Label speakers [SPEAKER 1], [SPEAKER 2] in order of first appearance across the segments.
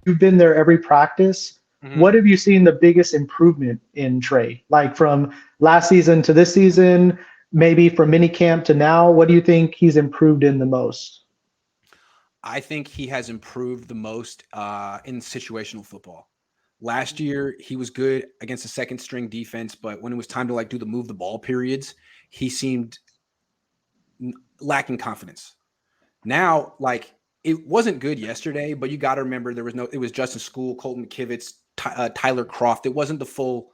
[SPEAKER 1] you've been there every practice.
[SPEAKER 2] Mhm.
[SPEAKER 1] What have you seen the biggest improvement in Trey? Like from last season to this season, maybe from mini camp to now, what do you think he's improved in the most?
[SPEAKER 2] I think he has improved the most in situational football. Last year, he was good against the second string defense, but when it was time to like do the move the ball periods, he seemed lacking confidence. Now, like it wasn't good yesterday, but you got to remember there was no. It was Justin School, Colton McKivitz, Tyler Croft. It wasn't the full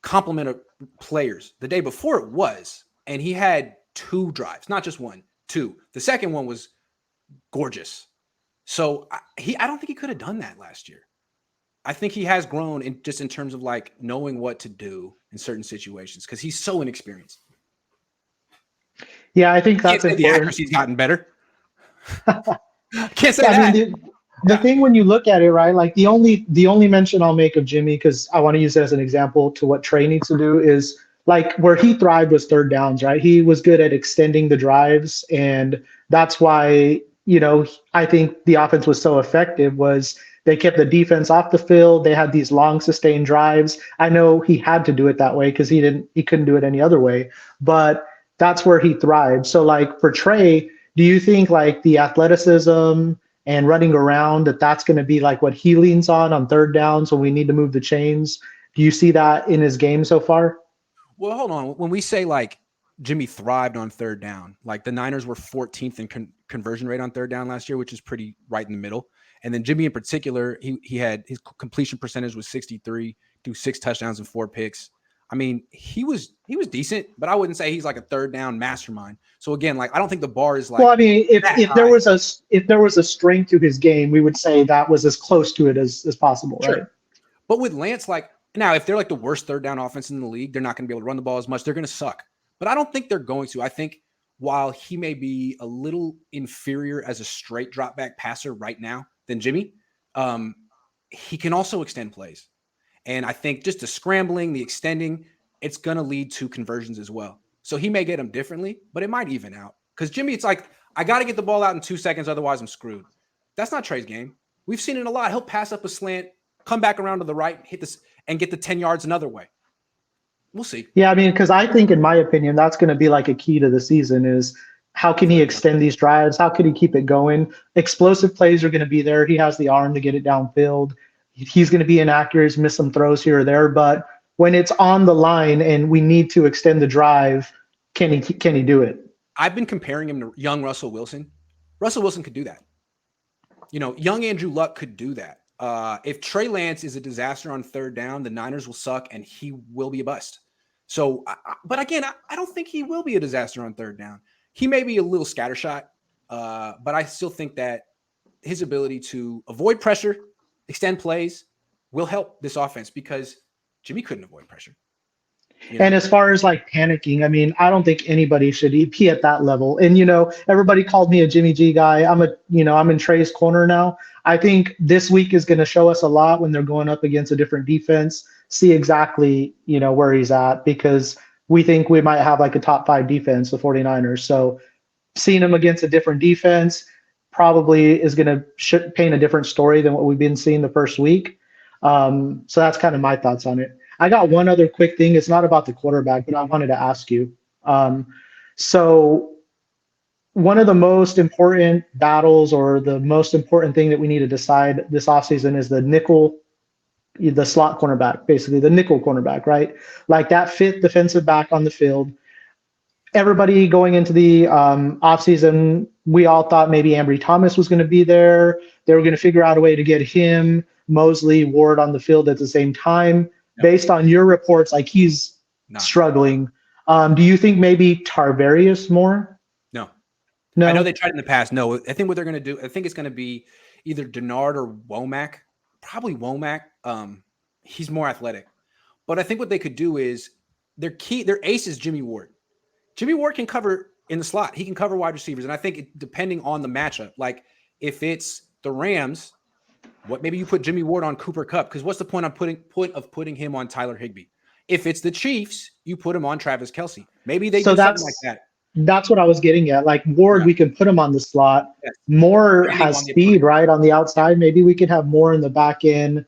[SPEAKER 2] complement of players. The day before it was, and he had two drives, not just one, two. The second one was gorgeous. So I don't think he could have done that last year. I think he has grown in just in terms of like knowing what to do in certain situations because he's so inexperienced.
[SPEAKER 1] Yeah, I think
[SPEAKER 2] Can't
[SPEAKER 1] that's
[SPEAKER 2] say the
[SPEAKER 1] important.
[SPEAKER 2] accuracy's gotten better. Can't say
[SPEAKER 1] Yeah, I mean
[SPEAKER 2] that.
[SPEAKER 1] the
[SPEAKER 2] Yeah.
[SPEAKER 1] thing when you look at it, right? Like the only mention I'll make of Jimmy, because I want to use it as an example to what Trey needs to do is like where he thrived was third downs, right? He was good at extending the drives, and that's why, I think the offense was so effective was they kept the defense off the field. They had these long sustained drives. I know he had to do it that way because he couldn't do it any other way, but that's where he thrived. So like for Trey, do you think like the athleticism and running around that's going to be like what he leans on third downs when we need to move the chains? Do you see that in his game so far?
[SPEAKER 2] Well, hold on. When we say like Jimmy thrived on third down, like the Niners were 14th in conversion rate on third down last year, which is pretty right in the middle. And then Jimmy in particular, he had his completion percentage was 63, do 6 touchdowns and 4 picks. I mean, he was decent, but I wouldn't say he's like a third down mastermind. So again, like I don't think the bar is
[SPEAKER 1] Well,
[SPEAKER 2] like
[SPEAKER 1] I mean, if
[SPEAKER 2] that
[SPEAKER 1] if there
[SPEAKER 2] high.
[SPEAKER 1] was a if there was a strength to his game, we would say that was as close to it as possible, right?
[SPEAKER 2] Sure. But with Lance, like now, if they're like the worst third down offense in the league, they're not going to be able to run the ball as much. They're going to suck. But I don't think they're going to. I think while he may be a little inferior as a straight drop back passer right now than Jimmy, um, he can also extend plays. And I think just the scrambling, the extending, it's going to lead to conversions as well. So he may get them differently, but it might even out. Because Jimmy, it's like, I got to get the ball out in 2 seconds, otherwise I'm screwed. That's not Trey's game. We've seen it a lot. He'll pass up a slant, come back around to the right, hit this, and get the 10 yards another way. We'll see.
[SPEAKER 1] Yeah, I mean, because I think, in my opinion, that's going to be like a key to the season is how can he
[SPEAKER 2] Third down.
[SPEAKER 1] extend these drives? How can he keep it going? Explosive plays are going to be there. He has the arm to get it downfield. He's going to be inaccurate, miss some throws here or there. But when it's on the line and we need to extend the drive, can he do it?
[SPEAKER 2] I've been comparing him to young Russell Wilson. Russell Wilson could do that. Young Andrew Luck could do that. If Trey Lance is a disaster on third down, the Niners will suck and he will be a bust. So, but again, I don't think he will be a disaster on third down. He may be a little scattershot, but I still think that his ability to avoid pressure, extend plays, will help this offense because Jimmy couldn't avoid pressure. You
[SPEAKER 1] And
[SPEAKER 2] know,
[SPEAKER 1] as far as like panicking, I mean, I don't think anybody should be at that level. And everybody called me a Jimmy G guy. I'm in Trey's corner now. I think this week is going to show us a lot when they're going up against a different defense. See exactly, where he's at because we think we might have like a top five defense, the 49ers. So seeing him against a different defense probably is going to paint a different story than what we've been seeing the first week. So that's kind of my thoughts on it. I got one other quick thing. It's not about the quarterback, but I wanted to ask you. Um, so one of the most important battles or the most important thing that we need to decide this offseason is the slot cornerback, basically the nickel cornerback, right? Like that fifth defensive back on the field. Everybody going into the offseason, we all thought maybe Ambry Thomas was going to be there. They were going to figure out a way to get him, Mosley, Ward on the field at the same time.
[SPEAKER 2] no,
[SPEAKER 1] Based on your reports, like he's
[SPEAKER 2] not.
[SPEAKER 1] struggling. Do you think maybe Tarvarius more?
[SPEAKER 2] No. I know
[SPEAKER 1] No.
[SPEAKER 2] they tried in the past. No, I think what they're going to do, I think it's going to be either Denard or Womack. Probably Womack. He's more athletic. But I think what they could do is their ace is Jimmy Ward. Jimmy Ward can cover in the slot. He can cover wide receivers. And I think depending on the matchup, like if it's the Rams, maybe you put Jimmy Ward on Cooper Kupp because what's the point of putting him on Tyler Higbee? If it's the Chiefs, you put him on Travis Kelce. Maybe they
[SPEAKER 1] So
[SPEAKER 2] do something like
[SPEAKER 1] that's
[SPEAKER 2] that.
[SPEAKER 1] That's what I was getting at. Like Ward,
[SPEAKER 2] Yeah.
[SPEAKER 1] we can put him on the slot.
[SPEAKER 2] Yes.
[SPEAKER 1] Moore
[SPEAKER 2] Depending
[SPEAKER 1] has
[SPEAKER 2] on the
[SPEAKER 1] speed,
[SPEAKER 2] opponent.
[SPEAKER 1] right, on the outside. Maybe we could have more in the back end.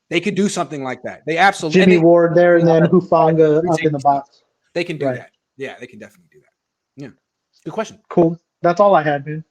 [SPEAKER 2] They could do something like that. They absolutely
[SPEAKER 1] Jimmy Ward there,
[SPEAKER 2] do
[SPEAKER 1] and
[SPEAKER 2] a lot
[SPEAKER 1] then
[SPEAKER 2] of
[SPEAKER 1] Hufanga
[SPEAKER 2] free
[SPEAKER 1] up in the
[SPEAKER 2] safety stuff.
[SPEAKER 1] box.
[SPEAKER 2] They can do
[SPEAKER 1] Right.
[SPEAKER 2] that. Yeah, they can definitely do that. Yeah. Good question.
[SPEAKER 1] Cool. That's all I had, man.